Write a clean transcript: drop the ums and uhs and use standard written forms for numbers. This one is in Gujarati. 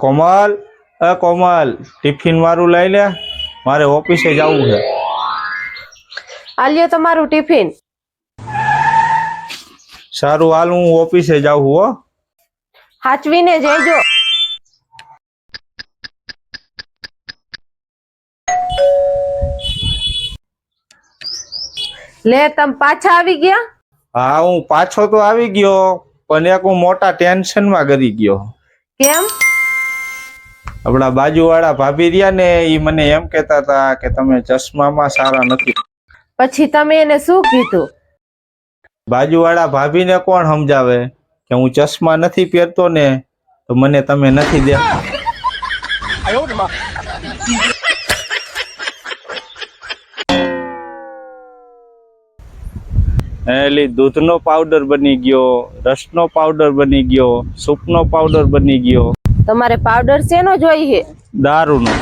કોમલ, કોમલ, ટિફિન મારું લઈ લે, મારે ઓફિસે જવું છે. આલ્યો તમારું ટિફિન. સારું, હાલ હું ઓફિસે જાઉં હો. હાચવીને જઈજો. લે તમે પાછા આવી ગયા? હા, હું પાછો તો આવી ગયો, પણ એક હું મોટા ટેન્શનમાં ગરી ગયો. કેમ? આપણા બાજુવાળા ભાભી રહ્યા ને, એ મને એમ કહેતા હતા કે તમે ચશ્મામાં સારા નથી. પછી તમે એને શું કીધું? બાજુવાળા ભાભીને કોણ સમજાવે કે હું ચશ્મા નથી પહેરતો ને, તો મને તમે નથી દે. એટલે દૂધનો પાવડર બની ગયો, રસનો પાવડર બની ગયો, સૂપનો પાવડર બની ગયો. તમારે પાવડર શેનો જોઈએ? દારૂનો.